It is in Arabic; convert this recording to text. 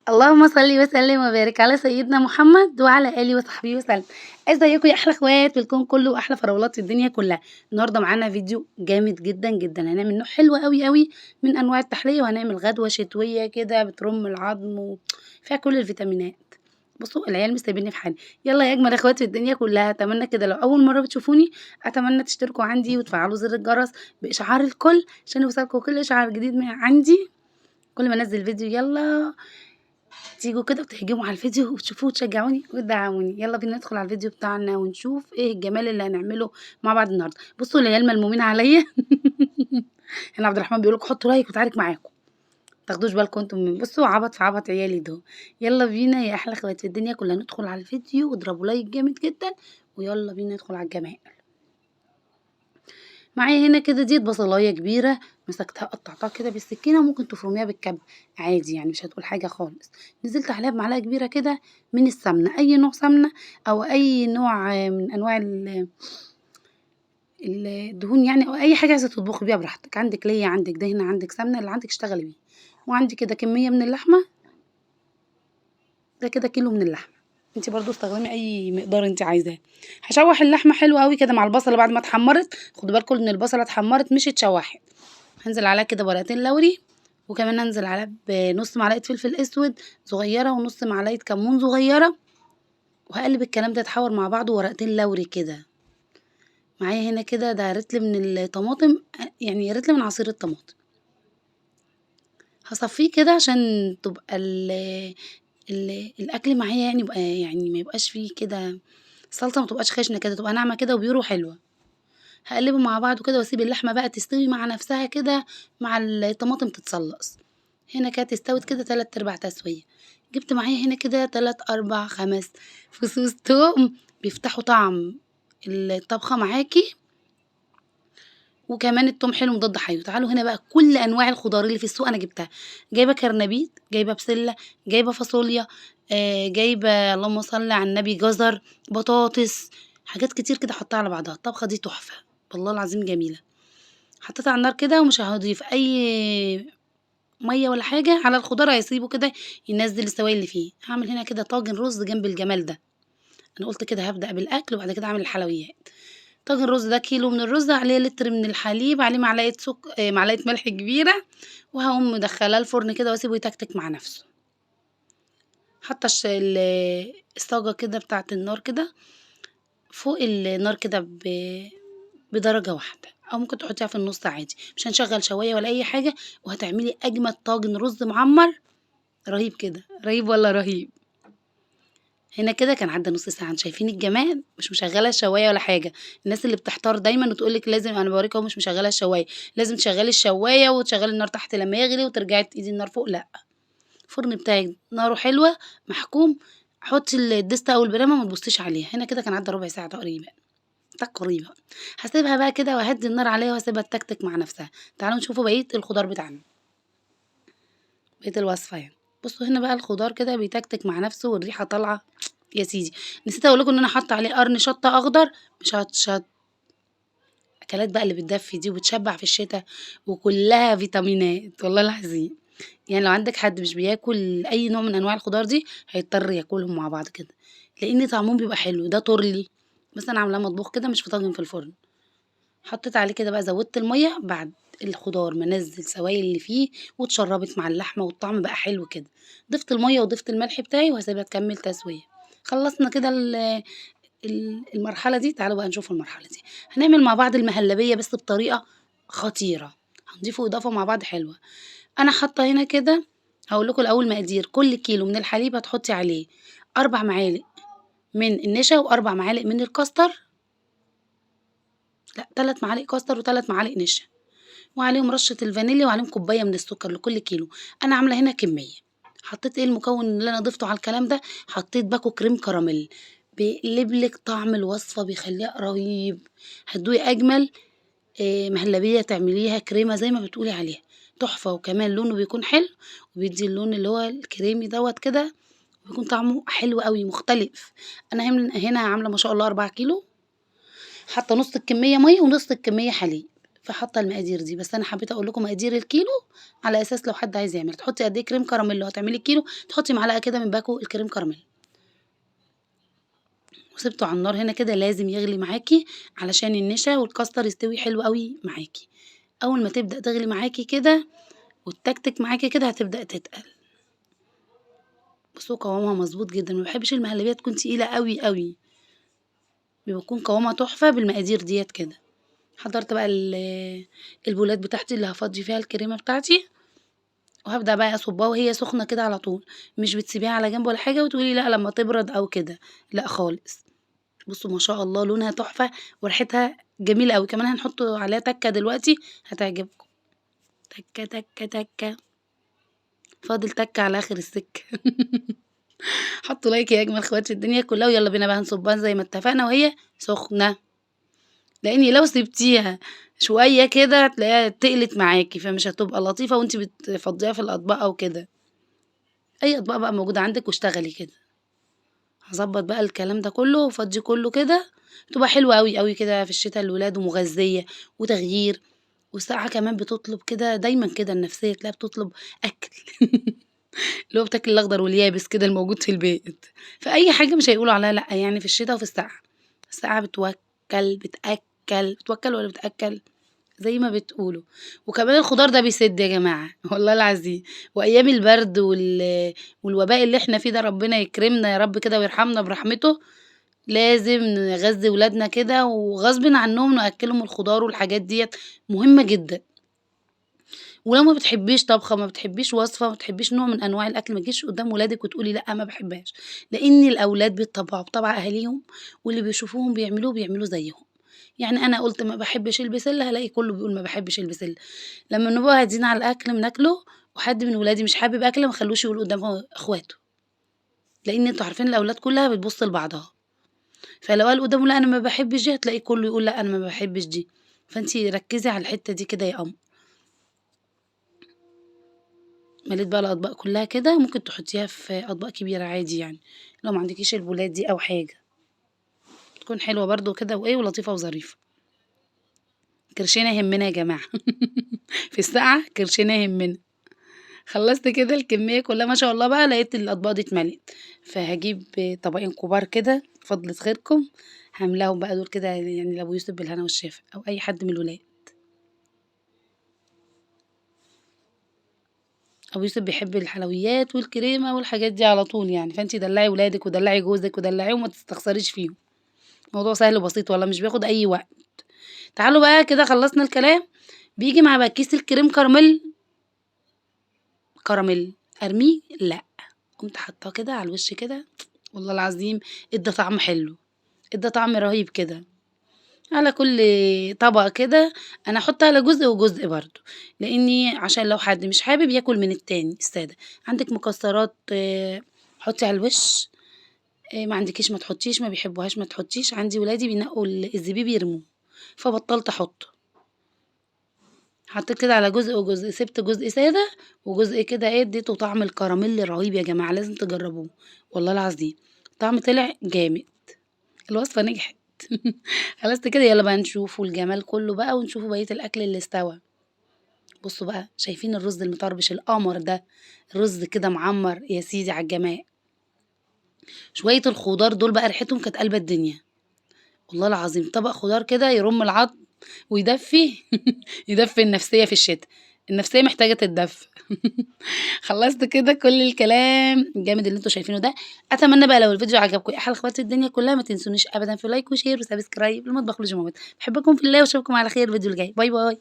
اللهم صل وسلم وبارك على سيدنا محمد وعلى آله وصحبه وسلم. ازيكم يا احلى اخوات في الكون كله واحلى فراولات في الدنيا كلها. النهارده معانا فيديو جامد جدا جدا، هنعمل نوع حلو قوي قوي من انواع التحليه، وهنعمل غدوه شتويه كده بترم العظم وفيها كل الفيتامينات. بصوا العيال مش سايبيني في حالي. يلا يا اجمل اخوات في الدنيا كلها، اتمنى كده لو اول مره بتشوفوني اتمنى تشتركوا عندي وتفعلوا زر الجرس باشعار الكل عشان يوصلكوا كل اشعار جديد من عندي كل ما انزل فيديو. يلا تيجوا كده وتهجموا على الفيديو وتشوفوه وتشجعوني وتدعموني. يلا بينا ندخل على الفيديو بتاعنا ونشوف ايه الجمال اللي هنعمله مع بعض النهارده. بصوا العيال ملمومين عليا. هنا عبد الرحمن بيقول لكم حطوا لايك وتعارك معاكم، تاخدوش بالكم انتم من بصوا عبط في عبط عيالي دول. يلا بينا يا احلى اخوات في الدنيا كلها ندخل على الفيديو واضربوا لايك جامد جدا، ويلا بينا ندخل على الجمال. معايا هنا كده دي بصلايه كبيره مسكتها قطعتها كده بالسكينه، وممكن تفرميها بالكب عادي يعني مش هتقول حاجه خالص. نزلت عليها بمعلقه كبيره كده من السمنه، اي نوع سمنه او اي نوع من انواع الدهون يعني، او اي حاجه عايزه تطبخي بيها براحتك. عندك ليا عندك دهنه عندك سمنه اللي عندك اشتغلي بيه. وعندي كده كميه من اللحمه، ده كده كيلو من اللحمه. انت برضو استخدمي اي مقدار انت عايزاه. هشوح اللحمه حلوه قوي كده مع البصله بعد ما اتحمرت. خدوا بالكم ان البصله اتحمرت مش اتشوحت. هنزل عليها كده ورقتين لوري، وكمان هنزل عليها بنص معلقه فلفل اسود صغيره ونص معلقه كمون صغيره، وهقلب الكلام ده يتحور مع بعضه. ورقتين لوري كده معايا هنا كده، ده رتل من الطماطم يعني رتل من عصير الطماطم. هصفيه كده عشان تبقى الاكل معايا يعني يبقى يعني ما يبقاش فيه كده الصلصه، ما تبقاش خشنه كده، تبقى ناعمه كده وبيورو حلوه. هقلبه مع بعضه كده واسيب اللحمه بقى تستوي مع نفسها كده مع الطماطم تتصلص. هنا كانت استوت كده 3/4 تسويه. جبت معايا هنا كده 3 4 5 فصوص توم بيفتحوا طعم الطبخه معاكي، وكمان التوم حلو مضاد حيوي. تعالوا هنا بقى كل انواع الخضار اللي في السوق انا جبتها. جايبه كرنبيط، جايبه بسله، جايبه فاصوليا، جايبه اللهم صل على النبي جزر، بطاطس، حاجات كتير كده حطها على بعضها. الطبخه دي تحفه والله العظيم جميله. حطيتها على النار كده ومش هضيف اي ميه ولا حاجه على الخضار، هيسيبه كده ينزل السوائل اللي فيه. هعمل هنا كده طاجن رز جنب الجمال ده. انا قلت كده هبدأ بالاكل وبعد كده اعمل الحلويات. طاجن الرز ده كيلو من الرز، عليه لتر من الحليب، عليه معلقه معلقه ملح كبيره، وهقوم مدخلاه الفرن كده واسيبه يتكتك مع نفسه. حاطه الصاجه كده بتاعه النار كده فوق النار كده بدرجه واحده، او ممكن تحطيها في النص عادي، مش هنشغل شوايه ولا اي حاجه. وهتعملي اجمد طاجن رز معمر رهيب كده. رهيب ولا رهيب؟ هنا كده كان عدى نص ساعة. انتوا شايفين الجمال؟ مش مشغلة الشواية ولا حاجة. الناس اللي بتحتار دايما وتقولك لازم، انا بوريك اهو مش مشغلة الشواية، لازم تشغلي الشواية وتشغلي النار تحت لما يغلي وترجعي تقيدي النار فوق. لا، الفرن بتاعك ناره حلوة محكوم. حطي الدستة او البرامة ما تبصيش عليها. هنا كده كان عدى ربع ساعة تقريبا. هسيبها بقى كده وهدي النار عليها وهسيبها تكتك مع نفسها. تعالوا نشوفوا بقية الخضار بتاعنا، بقية الوصفة يعني. بصوا هنا بقى الخضار كده بيتكتك مع نفسه والريحة طالعة. يا سيدي نسيت اقول لكم ان انا حاطه عليه قرن شطه اخضر. مش اكلات بقى اللي بتدفي دي وبتشبع في الشتاء وكلها فيتامينات والله العظيم. يعني لو عندك حد مش بياكل اي نوع من انواع الخضار دي هيضطر ياكلهم مع بعض كده، لان طعمهم بيبقى حلو. ده تورلي بس انا عاملاه مطبوخ كده مش في طاجن في الفرن. حطيت عليه كده بقى، زودت الميه بعد الخضار ما نزل سوائل اللي فيه واتشربت مع اللحمه والطعم بقى حلو كده. ضفت الميه وضفت الملح بتاعي وهسيبها تكمل تسويه. خلصنا كده المرحلة دي. تعالوا بقى نشوف المرحلة دي. هنعمل مع بعض المهلبية بس بطريقة خطيرة، هنضيفه إضافة مع بعض حلوة. أنا حاطة هنا كده، هقول لكم الأول مقادير. كل كيلو من الحليب هتحطي عليه 4 معالق من النشا وأربع معالق من الكاستر، لا 3 معالق كاستر و3 معالق نشا، وعليهم رشة الفانيليا، وعليهم كوباية من السكر لكل كيلو. أنا عاملة هنا كمية. حطيت ايه المكون اللي انا ضفته على الكلام ده؟ حطيت باكو كريم كراميل، بيقلب لك طعم الوصفة بيخليها رهيب. هتدوقي أجمل مهلبية تعمليها كريمة زي ما بتقولي عليها تحفة. وكمان لونه بيكون حلو وبيدي اللون اللي هو الكريمي دوت كده، بيكون طعمه حلو قوي مختلف. أنا هنا عاملة ما شاء الله 4 كيلو، حاطة نص الكمية مية ونص الكمية حليب. فحاطة المقادير دي، بس أنا حبيت أقول لكم مقادير الكيلو على أساس لو حد عايز يعمل، تحطي قد إيه كريم كراميل، لو هتعملي الكيلو تحطي معلقة كده من باكو الكريم كراميل، وسِبته على النار هنا كده لازم يغلي معاكِ علشان النشا والكاستر يستوي حلو أوي معاكِ، أول ما تبدأ تغلي معاكِ كده وتتكتك معاكِ كده هتبدأ تتقل. بُصّوا قوامها مضبوط جدًا، ما باحبش المهلبية تكون تقيلة أوي، أوي، بيكون قوامها تحفة بالمقادير ديّة كده. حضّرت بقى البولات بتاعتي اللي هافضّي فيها الكريمة بتاعتي، وهابدأ بقى أصُبّها وهي سخنة كده على طول، مش بتسيبيها على جنب ولا حاجة وتقولي لأ لمّا تبرد أو كده، لأ خالص. بُصّوا ما شاء الله لونها تحفة وريحتها جميلة أوي، كمان هنحط عليها تَكّة دلوقتي هتعجبكم، تَكّة، تَكّة، تَكّة، فاضل تَكّة على آخر السكة. حطّوا لايك يا أجمل اخوات في الدنيا كلّها، ويالّا بينا بقى هنصُبّها زي ما اتفقنا وهي سخنة، لإن لو سِبتيها شوية كده هتلاقيها تقلت معاكِ، فمش هتبقى لطيفة وأنتِ بتفضّيها في الأطباق أو كده، أي أطباق بقى موجودة عندِك واشتغلي كده. هاضبّط بقى الكلام ده كلّه وافضّيه كلّه كده، بتبقى حلوة أوي، أوي كده في الشتا للولاد ومغذية وتغيير، والساقعة كمان بتطلب كده دايمًا كده النفسية تلاقيها بتطلب أكل. اللي هو بتاكل الأخضر واليابس كده الموجود في البيت، فأي حاجة مش هيقولوا عليها لأ يعني في الشتا وفي السقعة، السقعة بتأكّل، بتوكّل والّا بتأكّل؟ زي ما بتقولوا، وكمان الخضار ده بيسِد يا جماعة والله العظيم، وأيام البرد والوباء اللي إحنا فيه ده ربنا يكرمنا يا رب كده ويرحمنا برحمته، لازم نغذّي ولادنا كده وغصبٍ عنّهم نأكّلهم الخضار والحاجات ديّة مهمة جدًا. ولو ما بتحبيش طبخة، ما بتحبيش وصفة، ما بتحبيش نوع من أنواع الأكل، ما تجيش قدّام ولادِك وتقولي لأ ما باحبهاش، لإن الأولاد بيتطبّعوا بطبع أهاليهم، واللي بيشوفوهم بيعملوه بيعملوه زيّهم، يعني أنا قُلت ما باحبش البسلة هالاقي كلّه بيقول ما باحبش البسلة، لمّا نبقى هاديين على الأكل بناكله، وحد من ولادي مش حابب أكلة ما اخلّوش يقول قدّام أخواته، لإن أنتم عارفين الأولاد كلّها بتبُص لبعضها، فلو قال قدّامه لأ أنا ما باحبش دي، هتلاقي كلّه يقول لأ أنا ما باحبش دي، فأنتِ ركّزي على الحتّة دي كده يا قمر. مليت بقى الأطباق كلّها كده، ممكن تحطّيها في أطباق كبيرة عادي يعني، لو ما عندكيش البولات دي أو حاجة، بتكون حلوة برضه كده وإيه ولطيفة وظريفة. كرشنا يهمنا يا جماعة. في السقعة كرشنا يهمنا. خلّصت كده الكمية كلّها ما شاء الله بقى لقيت الأطباق دي اتملت، فهاجيب طبقين كبار كده فضلة خيركم، هاملاهم بقى دول كده يعني لأبو يوسف بالهنا والشفا أو أي حد من الولاد. أبو يوسف بيحب الحلويات والكريمة والحاجات دي على طول يعني، فأنتِ دلّعي ولادِك ودلّعي جوزِك ودلّعيهم وما تستخسريش فيهم. الموضوع سهل وبسيط والله مش بياخد أي وقت. تعالوا بقى كده خلّصنا الكلام، بييجي مع بقى كيس الكريم كراميل أرميه؟ لأ، قُمت حاطاه كده على الوش كده والله العظيم ادّى طعم حلو، ادّى طعم رهيب كده. على كل طبق كده أنا هاحط على جزء وجزء برضه، لإني عشان لو حد مش حابب ياكل من التاني السادة. عندِك مكسرات حطّي على الوش، ما عندكيش ما تحطّيش، ما بيحبوهاش ما تحطّيش، عندي ولادي بينقّوا الزبيب يرموه، فبطّلت أحطّه. حطيت كده على جزء وجزء، سِبت جزء سادة وجزء كده إيه اديته طعم الكراميل رهيب يا جماعة لازم تجربوه، والله العظيم الطعم طلع جامد، الوصفة نجحت. خلاص كده يالّا بقى نشوفوا الجمال كلّه بقى ونشوفوا بقية الأكل اللي استوى. بُصّوا بقى شايفين الرز المطربش القمر ده، رز كده معمّر يا سيدي على الجمال، شوية الخضار دول بقى ريحتهم كانت قالبة الدنيا، والله العظيم طبق خضار كده يرُم العضم ويدفّي يدفّي النفسية في الشتا، النفسية محتاجة تتدفّى. خلّصت كده كل الكلام الجامد اللي أنتم شايفينه ده، أتمنى بقى لو الفيديو عجبكم يا أحلى أخوات الدنيا كلّها ما تنسونيش أبدًا في لايك وشير وسبسكرايب لمطبخ لوجي مامتها، باحبكم في الله واشوفكم على خير الفيديو الجاي، باي باي.